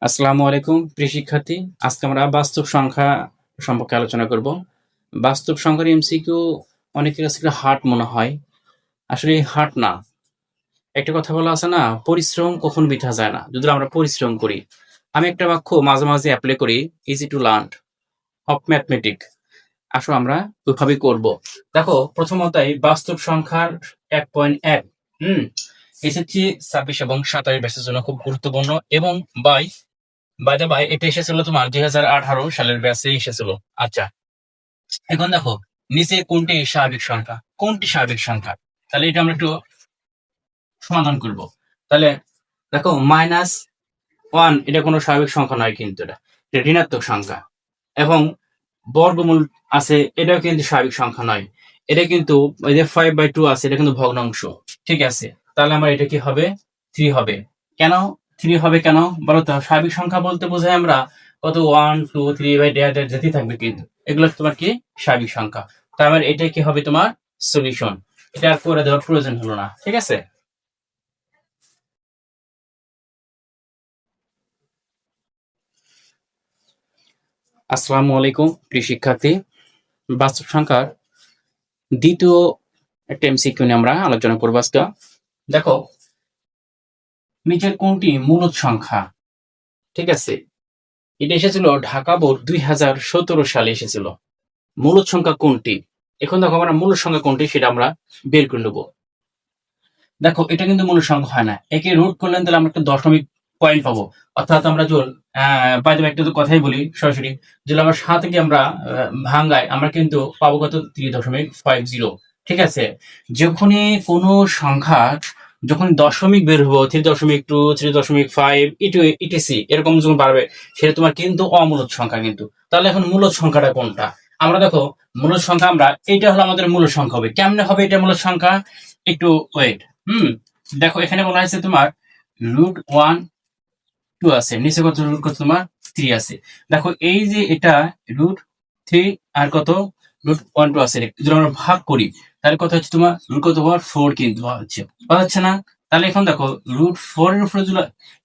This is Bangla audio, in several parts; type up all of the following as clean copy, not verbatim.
আসসালামু আলাইকুম প্রিয় শিক্ষার্থী। আজকে আমরা বাস্তব সংখ্যা সম্পর্কে আলোচনা করব। বাস্তব সংখ্যার এমসিকিউ অনেকের কাছে হার্ড মনে হয়, আসলে হার্ড না। একটা কথা বলা আছে না, পরিশ্রম কখন বৃথা যায় না যদি আমরা পরিশ্রম করি। আমি একটা বাক্য মাঝে মাঝে অ্যাপ্লাই করি, easy to learn of mathematic. আসো আমরা ওইভাবেই করব। দেখো প্রথমতই বাস্তব সংখ্যার 1.1 এসএসসি 26 এবং 27 ব্যাচের জন্য খুব গুরুত্বপূর্ণ এবং বাই বাই দ্য বাই এটা এসেছিল তোমার 2018 সালের ব্যাচে এসেছিল। আচ্ছা, এখন দেখো নিচে কোনটি স্বাভাবিক সংখ্যা, কোনটি স্বাভাবিক সংখ্যা, তাহলে এটা আমরা একটু সমাধান করব। তাহলে দেখো -1 এটা কোনো স্বাভাবিক সংখ্যা নয়, কিন্তু এটা ঋণাত্মক সংখ্যা। এবং বর্গমূল আছে, এটাও কিন্তু স্বাভাবিক সংখ্যা নয়। এটা কিন্তু ওই যে 5/2 আছে, এটা কিন্তু ভগ্নাংশ। ঠিক আছে, তাহলে আমার এটা কি হবে, 3 হবে। কেন 3 হবে, কেন বলো তো? স্বাভাবিক সংখ্যা বলতে বোঝাই আমরা কত 1 2 3 বাই যেতেই থাকবে, কিন্তু এগুলো তোমার কি স্বাভাবিক সংখ্যা। তার মানে এটা কি হবে তোমার সলিউশন। এটা আর করে দেওয়ার প্রয়োজন হলো না। ঠিক আছে, আসসালামু আলাইকুম প্রিয় শিক্ষার্থী। বাস্তব সংখ্যার দ্বিতীয় একটা এমসিকিউ নিয়ে আমরা আলোচনা করবো আজকে। দেখো নিচের কোনটি মূলদ সংখ্যা? ঠিক আছে, এটা এসেছিল ঢাকা বোর্ড 2017 সালে এসেছিল। মূলদ সংখ্যা কোনটি? এখন দেখো আমরা মূলদ সংখ্যা কোনটি সেটা আমরা বের করে নেবো। দেখো এটা কিন্তু মূলদ সংখ্যা হয় না, একে রুট করলেন তাহলে আমরা একটা দশমিক পয়েন্ট পাবো। অর্থাৎ আমরা যদি বাইরে একটা তো কথাই বলি সরাসরি, যদি আমরা 7কে আমরা ভাঙ্গাই আমরা কিন্তু পাবো কত 3.50। ঠিক আছে, যখনই কোনো সংখ্যা যখন দশমিক বের হবো 3.2 3.5 ইটিসি এরকম যখন বাড়বে সেটা তোমার কিন্তু অমূলদ সংখ্যা কিন্তু। তাহলে এখন মূলদ সংখ্যাটা কোনটা? আমরা দেখো মূলদ সংখ্যা আমরা এটা হলো আমাদের মূলদ সংখ্যা হবে। কেমনে হবে এটা মূলদ সংখ্যা? একটু ওয়েট। হুম দেখো এখানে বলা হয়েছে তোমার √1 2 আছে, নিচে কত রুট কত তোমার 3 আছে। দেখো এই যে এটা √3 আর কত √1 2 আছে, যদি আমরা ভাগ করি তাহলে কত হচ্ছে তোমার রুট কত পাওয়ার 4 কিন্তু হচ্ছে, হচ্ছে না? তাহলে এখন দেখো √4 এর উপরে যদি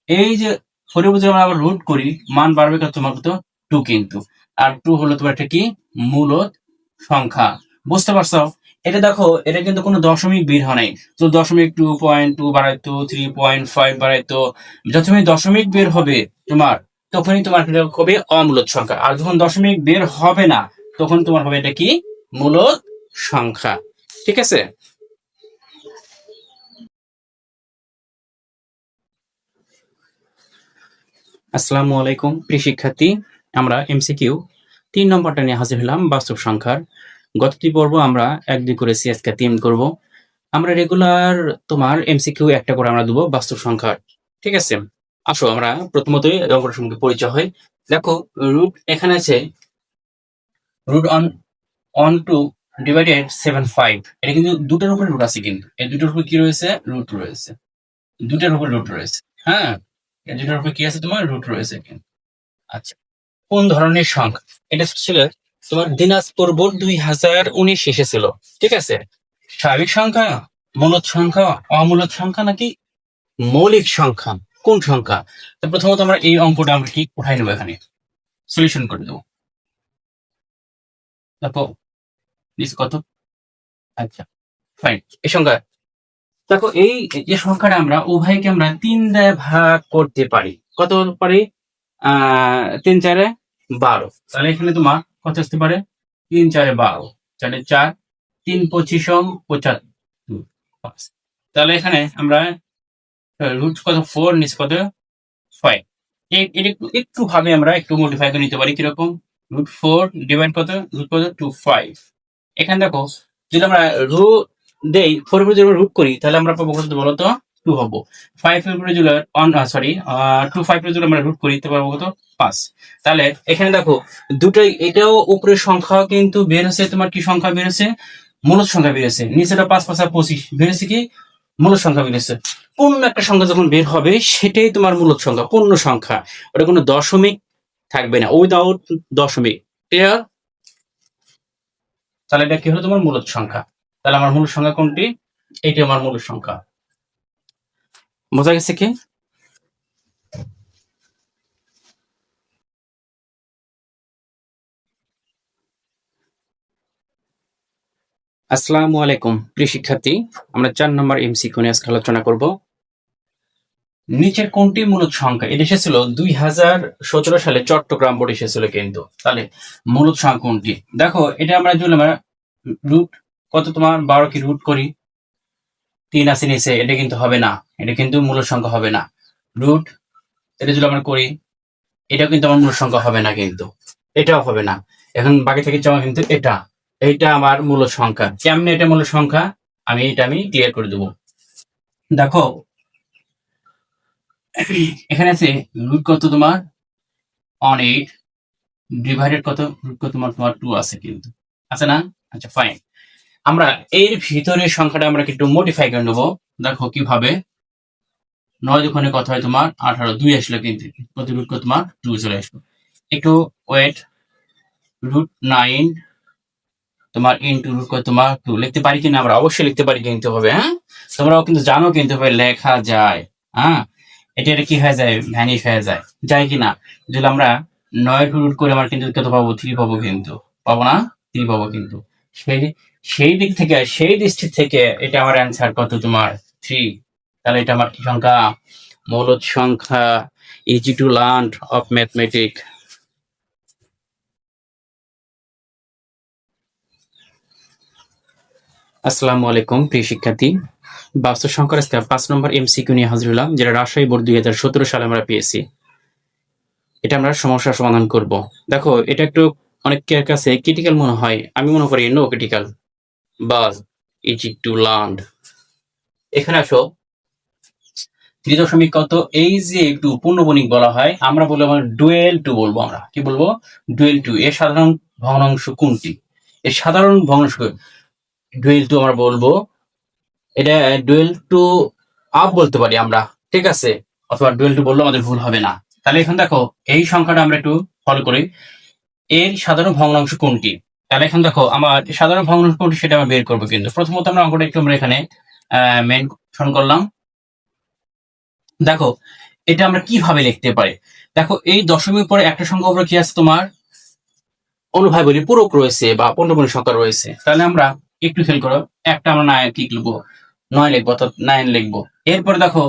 এই যে 4 এর উপরে যদি আমরা আবার রুট করি মান বাড়বে কত তোমার কত 2 কিন্তু। আর 2 হলো তোমার একটা কি মূলদ সংখ্যা। বুঝতে পারছো? এটা দেখো এটা কিন্তু কোনো দশমিক বের হয় নাই, তো দশমিক 2.2 বাড়াইতো 3.5 বাড়াইতো, যখনই দশমিক বের হবে তোমার তখনই তোমার এটা হবে অমূলদ সংখ্যা। আর যখন দশমিক বের হবে না তখন তোমার হবে এটা কি মূলদ সংখ্যা। ঠিক আছে, আসসালামু আলাইকুম প্রিয় শিক্ষার্থী। আমরা এমসিকিউ 3 নম্বরটা নিয়ে হাজির হলাম বাস্তব সংখ্যার। গত 2 পর্ব আমরা 1 2 করেছি, আজকে 3 করব। আমরা রেগুলার তোমার এমসিকিউ একটা করে আমরা দেবো বাস্তব সংখ্যার। ঠিক আছে, আসো আমরা প্রথমতই অঙ্কটার সঙ্গে পরিচয় হয়। দেখো রুট এখানে আছে √1 2 ডিভাইডেড 7/5। এটা কিন্তু দুটোর উপরে রুট আছে, কিন্তু এই দুটোর উপর কি রয়েছে রুট রয়েছে, দুটোর উপর রুট রয়েছে। হ্যাঁ, এই দুটোর উপর কি আছে তোমার রুট রয়েছে কিন্তু। আচ্ছা, কোন ধরনের সংখ্যা? এটা ছিল তোমার দিনাজপুর বোর্ড 2019 এসেছিল। ঠিক আছে, স্বাভাবিক সংখ্যা, মূলদ সংখ্যা, অমূলদ সংখ্যা নাকি মৌলিক সংখ্যা? কোন সংখ্যা? তো প্রথমত আমরা এই অঙ্কটা আমরা কি উঠাই নেবো, এখানে সলিউশন করে দেবো। দেখো প্লিজ কত, আচ্ছা ফাইন। এই সংখ্যা দেখো এই যে সংখ্যাটা আমরা উভয়কে আমরা 3 দিয়ে ভাগ করতে পারি। কত পারি? 3 4 12। তাহলে এখানে তোমার কত আসতে পারে? 3 4 12, 4 4 3 25 75 5। তাহলে এখানে আমরা রুট কত 4, নিচ কত 5। এটা একটু ভাবে আমরা একটু মডিফাই করে নিতে পারি। কিরকম? √4 ডিভাইড কত রুট কত 2 5। এখানে দেখো যদি আমরা রুট দেই 4 এর উপরে যদি রুট করি তাহলে আমরা পাবো কত বলো তো 2 পাবো। 5 এর উপরে যদি 2 5 এর যদি আমরা রুট করি তাহলে পাবো কত 5। তাহলে এখানে দেখো দুটোই, এটাও উপরের সংখ্যা কিন্তু বের হচ্ছে তোমার কি সংখ্যা বের হচ্ছে? মূলদ সংখ্যা বের হচ্ছে। নিচেটা 5 5 25 বের হচ্ছে কি মূলদ সংখ্যা বের হচ্ছে। পূর্ণ একটা সংখ্যা যখন বের হবে সেটাই তোমার মূলদ সংখ্যা, পূর্ণ সংখ্যা। ওটা কোনো দশমিক থাকবে না, উইদাউট দশমিক। ক্লিয়ার? তাহলে এটা কি হলো তোমার মূলদ সংখ্যা। তাহলে আমার মূল সংখ্যা কোনটি? এইটি আমার মূল সংখ্যা। বোঝা গেছে কি? আসসালামু আলাইকুম প্রিয় শিক্ষার্থী, আমরা 4 নম্বর এমসিকিউ নিয়ে আজকে আলোচনা করব। নিচের কোনটি মূলদ সংখ্যা? এটা এসেছিল 2017 সালে চট্টগ্রাম বোর্ড এসেছিল কিন্তু। তাহলে মূলদ সংখ্যা কোনটি? দেখো, এটা আমরা যদি আমরা রুট কত তোমার 12 কি রুট করি, 3 আছে নিচে, এটা কিন্তু হবে না, এটা কিন্তু মূলদ সংখ্যা হবে না। রুট এটা যদি আমরা করি, এটাও কিন্তু আমার মূল সংখ্যা হবে না, কিন্তু এটাও হবে না। এখন বাকি থেকে আমার কিন্তু এইটা আমার মূল সংখ্যা। কেমনে এটা মূল সংখ্যা, আমি ক্লিয়ার করে দেবো। দেখো, এখানে আছে রুট কত তোমার 8 ডিভাইডেড কত, রুট কত তোমার 2 আছে কিন্তু, আছে না? আচ্ছা ফাইন। আমরা এর ভিতরের সংখ্যাটা আমরা একটু মডিফাই করে নেবো। দেখো কিভাবে, 9 দুগুণে কত হয় তোমার 18, 2 আসলো কিন্তু, কত রুট কত তোমার 2 চলে আসলো। একটু ওয়েট, রুট 9 তোমার ইন্টু রুট কত তোমার 2 লিখতে পারি কিনা? আমরা অবশ্যই লিখতে পারি কিন্তু হবে, হ্যাঁ তোমরাও কিন্তু জানো কিন্তু হবে লেখা যায়। হ্যাঁ, এটা কি হয়ে যায়, ভ্যানিশ হয়ে যায়, যায় কিনা? যদি আমরা 9 রুট করে আমার কিন্তু কত পাবো, 3 পাবো কিন্তু, পাবো না? 3 পাবো কিন্তু। সেই সেই দিক থেকে, সেই দৃষ্টি থেকে এটা আমার অ্যান্সার কত তোমার 3। তাহলে এটা আমার কি সংখ্যা? মৌলিক সংখ্যা। Easy to learn of mathematic. আসসালামু আলাইকুম প্রিয় শিক্ষার্থী, বাস্তব সংখ্যার আজকে 5 নম্বর এমসিকিউ নিয়ে হাজির হলাম, যেটা রাজশাহী বোর্ড 2017 সালে আমরা পেয়েছি। এটা আমরা সমস্যার সমাধান করব। দেখো, এটা একটু অনেকের কাছে ক্রিটিক্যাল মনে হয়, আমি মনে করি নো ক্রিটিক্যাল, বাস ইজি টু লার্ন। এখানে আসো, 3 দশমিক কত, এই যে একটু পূর্ণবণিক বলা হয়, আমরা বলবো আমরা ডুয়েল টু বলবো। আমরা কি বলবো? ডুয়েল টু। এর সাধারণ ভগ্নাংশ কোনটি? এর সাধারণ ভগ্নাংশ ডুয়েল টু আমরা বলবো, এটা ডুয়েল টু আপ বলতে পারি আমরা, ঠিক আছে? অথবা ডুয়েল টু বললেও আমাদের ভুল হবে না। তাহলে এখন দেখো, এই সংখ্যাটা আমরা একটু ফলো করি, এর সাধারণ ভগ্নাংশ কোনটি? তাহলে এখন দেখো, আমার সাধারণ ভগ্নাংশ কোনটি সেটা আমরা বের করবো কিন্তু। প্রথমত আমরা অঙ্কটা একটু আমরা এখানে মেনশন করলাম। দেখো, এটা আমরা কিভাবে লিখতে পারি? দেখো, এই দশমিক পরে একটা সংখ্যা উপরে কি আছে তোমার, অনুভায় বলি পূরক রয়েছে বা পূর্ণবর্গ সংখ্যা রয়েছে। তাহলে আমরা একটু খেয়াল করো, একটা আমরা 9 কি লিখবো, 9 লিখবো, অর্থাৎ 9 লিখবো। এরপরে দেখো,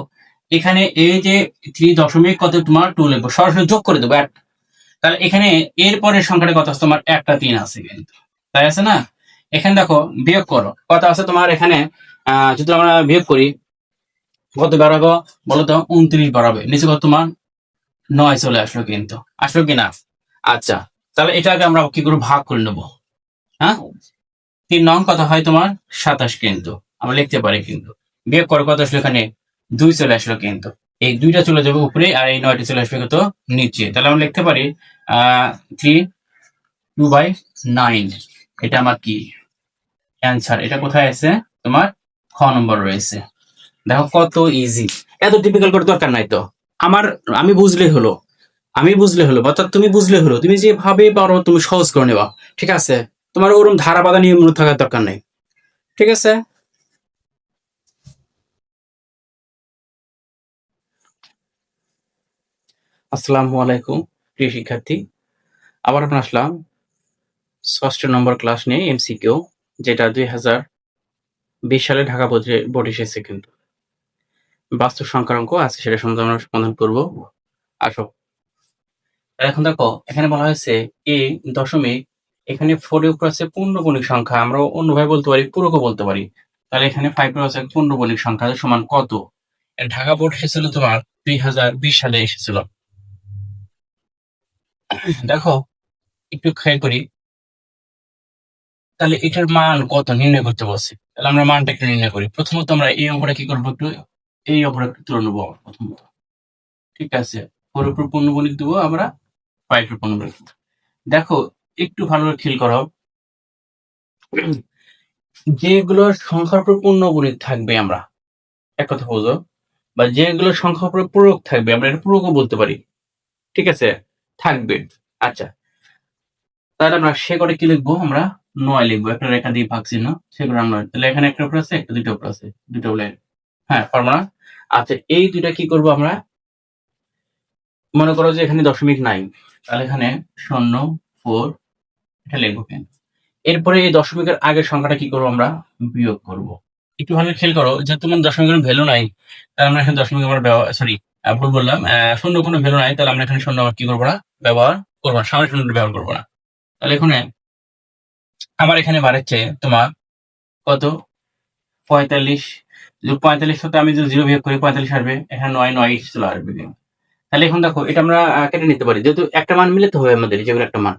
এখানে এই যে 3 দশমিক কত তোমার 2 লিখবো, সরাসরি যোগ করে দেবো 1। তাহলে এখানে এরপরের সংখ্যাটা কত আছে তোমার, একটা 3 আছে কিন্তু, তাই আছে না? এখানে দেখো, বিয়োগ করো, কত আছে তোমার এখানে, যদি আমরা বিয়োগ করি, কত বাড়াবো বলো তো, 29 বাড়াবে, নিচে কত তোমার 9 চলে আসলো কিন্তু, আসলো কিনা? আচ্ছা, তাহলে এটাকে আমরা কি করে ভাগ করে নেবো, হ্যাঁ? 3 নং কত হয় তোমার 27 কিন্তু, আমরা লিখতে পারি কিন্তু। বিয়োগ করে কত আসলো এখানে, 2 চলে আসলো কিন্তু। এই 2টা চলে যাবে উপরে, আর এই 9টা চলে আসবে কত নিচে। তাহলে আমরা লিখতে পারি 3 2/9। এটা আমার কি অ্যান্সার? এটা কোথায় আছে তোমার, খ নম্বর রয়েছে। দেখো কত ইজি, এত টিপিক্যাল করে দরকার নাই তো। আমার আমি বুঝলেই হলো, আমি বুঝলে হলো, অর্থাৎ তুমি বুঝলে হলো, তুমি যেভাবে পারো তুমি সহজ করে নেবা, ঠিক আছে? তোমার ওরকম ধারা বাধা নিয়ম থাকার দরকার নেই, ঠিক আছে? আসসালামু আলাইকুম প্রিয় শিক্ষার্থী, আবার আমরা আসলাম 6 নম্বর ক্লাস নিয়ে এমসিকিউ, যেটা 2020 সালে ঢাকা বোর্ড এসেছে কিন্তু। বাস্তব সংখ্যার অঙ্ক আছে, সেটা সম্বন্ধে আমরা সমাধান করব। আসো, এখন দেখো, এখানে বলা হয়েছে এ দশমিক, এখানে 4 এর উপর আছে পূর্ণবর্ণিক সংখ্যা, আমরা অন্যভাবে বলতে পারি, পূরকও বলতে পারি। তাহলে এখানে 5 এর আছে পূর্ণবর্ণিক সংখ্যা সমান কত? ঢাকা বোর্ড এসেছিল তোমার 2020 সালে এসেছিল। দেখো, একটু খেয়াল করি, তাহলে এটার মান কত নির্ণয় করতে বলছে। তাহলে আমরা মানটা একটু নির্ণয় করি। প্রথমত আমরা এই অঙ্কটা কি করবো, একটু এই অঙ্কটা একটু তুলে নেবো প্রথমত, ঠিক আছে? 4 এর উপর পূর্ণবর্ণিক দেবো আমরা, 5 এর পূর্ণবর্ণিক। দেখো, একটু ভালো করে খেয়াল করো, যেগুলোর সংখ্যার উপর পূর্ণবর্ণিক থাকবে আমরা, এক কথা বলছো, বা যেগুলোর সংখ্যার উপর পূরক থাকবে, আমরা এটা পূরকও বলতে পারি, ঠিক আছে? থাকবে। আচ্ছা, তাহলে আমরা সে করে কি লিখবো, আমরা 9 লিখবো, একটা রেখা দিয়ে ভাগ চিহ্ন, সেগুলো আমরা, তাহলে এখানে একটা উপর আছে, একটা দুটো উপর আছে, দুটো বলে, হ্যাঁ পারবো না? আচ্ছা, এই দুইটা কি করবো আমরা, মনে করো যে এখানে দশমিক নাই, তাহলে এখানে 0 4 এটা লিখবো কেন? এরপরে এই দশমিকের আগের সংখ্যাটা কি করবো আমরা বিয়োগ করব। একটু ভালো খেয়াল করো যে তোমার দশমিকের ভ্যালু নাই, তাহলে আমরা এখানে দশমিক আমরা সরি ভুল বললাম, শূন্য কোনো ভ্যালু নাই, তাহলে আমরা এখানে শূন্য আবার কি করবো না, ব্যবহার করবো না, সামনে শূন্য ব্যবহার করবো না। তাহলে এখানে আমার এখানে বাড়াচ্ছে তোমার কত 45, 45 সাথে আমি যদি 0 বিয়োগ করি 45 আসবে, এখানে 9 9 চলে আসবে। তাহলে এখন দেখো এটা আমরা কেটে নিতে পারি, যেহেতু একটা মান মিলাতে হবে আমাদের, যেগুলো একটা মান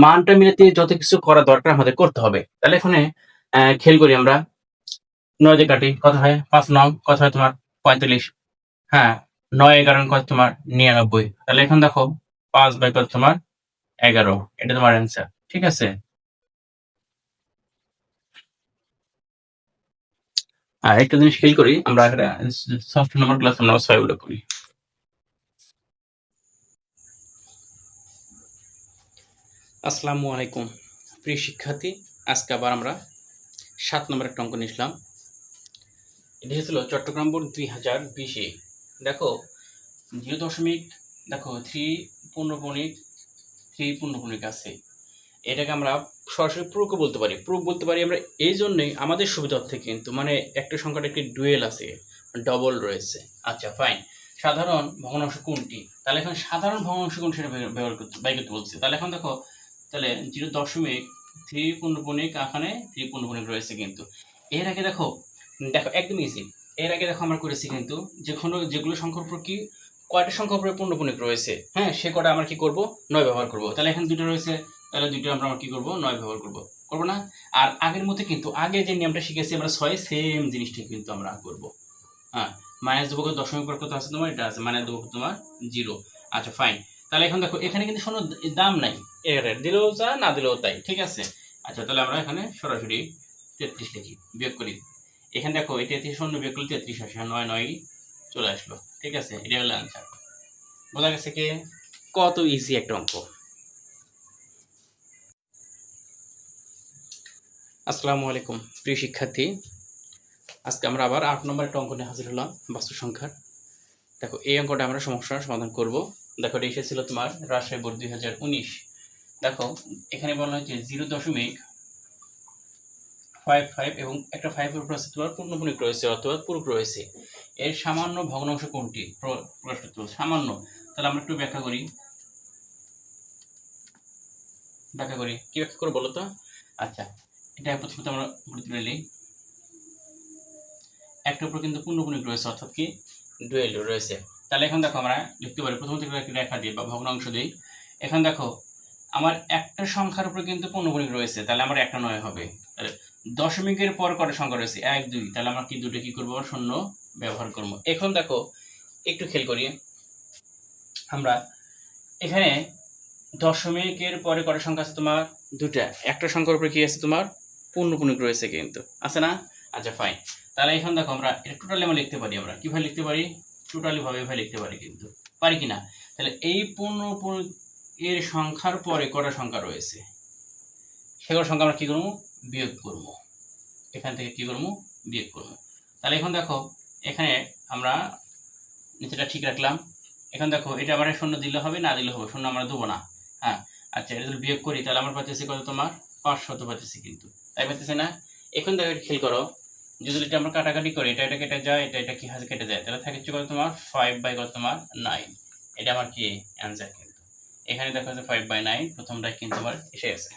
মানটা মিলাতে যত কিছু করা দরকার আমাদের করতে হবে। তাহলে এখানে খেয়াল করি আমরা 9 দিয়ে কাটি, কত হয় 5 9, কত হয় তোমার 45, হ্যাঁ 9 11 কত তোমার 99। তাহলে এখন দেখো 5 বাই কত তোমার 11, এটা তোমার অ্যান্সার। ঠিক আছে, আর একটা জিনিস খেয়াল করি আমরা, একটা সফট নাম্বার ক্লাস আমরা 6 উল্লেখ করি। আসসালামু আলাইকুম প্রিয় শিক্ষার্থী, আজকে আবার আমরা 7 নম্বর একটা অঙ্ক নিলাম। এটা ছিল চট্টগ্রাম বোর্ড 2020-এ। দেখো 0 দেখো 3 পূর্ণপণিক 3 পূর্ণপণিক আছে, এটাকে আমরা সরাসরি প্রুফও বলতে পারি। প্রুফ বলতে পারি আমরা এই জন্যই আমাদের সুবিধার্থে, কিন্তু মানে একটা সংখ্যাটা একটি ডুয়েল আছে, ডবল রয়েছে। আচ্ছা ফাইন, সাধারণ ভগ্নাংশ কোনটি? তাহলে এখন সাধারণ ভগ্নাংশ কোনটি সেটা ব্যবহার করতে বাই করতে বলছে। তাহলে এখন দেখো, তাহলে 0.3 পূর্ণপণিক এখানে 3 পূর্ণপণিক রয়েছে, কিন্তু এর আগে দেখো দেখো একদম ইজি। এর আগে দেখো আমরা করেছি কিন্তু যেগুলো সংখ্যার উপর কি কয়টা সংখ্যার উপরে পূর্ণপণিক রয়েছে, হ্যাঁ সে কটা আমরা কি করব 9 ব্যবহার করব। তাহলে এখন দুটো রয়েছে, তাহলে দুটো আমরা কি করব 9 ব্যবহার করব, করবো না? আর আগের মধ্যে কিন্তু আগে যে নিয়মটা শিখেছি আমরা 6, সেম জিনিসটা কিন্তু আমরা করব। হ্যাঁ মাইনাস দেবো দশমিক পর কত আছে তোমার, এটা আছে মাইনাস দেবো তোমার 0। আচ্ছা ফাইন, তাহলে এখন দেখো এখানে কিন্তু কোনো দাম নাই, এর দিলেও যা না দিলেও তাই, ঠিক আছে। আচ্ছা তাহলে আমরা এখানে সরাসরি 33 লিখি, বিয়োগ করি। এখানে দেখো এই 33 শূন্য বিয়োগ করলে 33 আসে, 9 9 চলে আসলো। ঠিক আছে, এটা হলো আনসার। বোঝা গেছে কি কত ইজি একটা অঙ্ক। আসসালামু আলাইকুম প্রিয় শিক্ষার্থী, আজকে আমরা আবার 8 নম্বর একটা অঙ্ক নিয়ে হাজির হলাম, বাস্তব সংখ্যার। দেখো এই অঙ্কটা আমরা সমস্যার সমাধান করব। দেখো এটা এসেছিল তোমার রাজশাহী বোর্ড 2019। দেখো এখানে বলা হয়েছে 0.55 এবং একটা 5 এর উপর আছে তোমার পূর্ণপণিক রয়েছে অথবা পূরক রয়েছে, এর সামান্য ভগ্নাংশ কোনটি? প্রশ্ন সামান্য। তাহলে আমরা একটু ব্যাখ্যা করি কি ব্যাখ্যা করবো বলো তো? আচ্ছা এটা প্রথমত আমরা গুরুত্ব নিই, একটা উপর কিন্তু পূর্ণপণিক রয়েছে অর্থাৎ কি ডুয়েল রয়েছে। তাহলে এখন দেখো আমরা লিখতে পারি প্রথম থেকে একটা রেখা দিই বা ভগ্নাংশ দিই। এখন দেখো আমার একটা সংখ্যার উপর কিন্তু পূর্ণপণিক রয়েছে, তাহলে আমার একটা 9 হবে। তাহলে দশমিকের পর কটা সংখ্যা রয়েছে 1 2, তাহলে আমরা কি দুটো কি করব শূন্য ব্যবহার করব। এখন দেখো একটু খেয়াল করি আমরা, এখানে দশমিকের পরে কটা সংখ্যা আছে তোমার দুটা, একটা সংখ্যার উপরে কি আছে তোমার পূর্ণপণিক রয়েছে কিন্তু আছে না। আচ্ছা ফাইন, তাহলে এখন দেখো আমরা এটা টোটালি আমরা লিখতে পারি, আমরা কিভাবে লিখতে পারি টোটালি ভাবে এভাবে লিখতে পারি, কিন্তু পারি কিনা? তাহলে এই পূর্ণপণিক এর সংখ্যার পরে কটা সংখ্যা রয়েছে সেগুলোর সংখ্যা আমরা কি করবো বিয়োগ করবো, এখান থেকে কি করবো বিয়োগ করবো। তাহলে এখন দেখো এখানে আমরা নিচেটা ঠিক রাখলাম। এখন দেখো এটা আমরা শূন্য দিলে হবে না দিলে হবে, শূন্য আমরা দেবো না। হ্যাঁ আচ্ছা এটা যদি বিয়োগ করি তাহলে আমরা পাচ্ছি কত তোমার 500 পাচ্ছি, কিন্তু তাই পাচ্ছি না। এখন দেখো খেয়াল করো, যদি এটা আমরা কাটাকাটি করি এটা এটা কেটে যায়, এটা কি হাতে কেটে যায়, তাহলে থাকে কত তোমার 5 বাই কত তোমার 9, এটা আমার কি অ্যান্সার। কিন্তু এখানে দেখো যে 5 বাই 9 প্রথমটাই কিন্তু আমার এসে গেছে।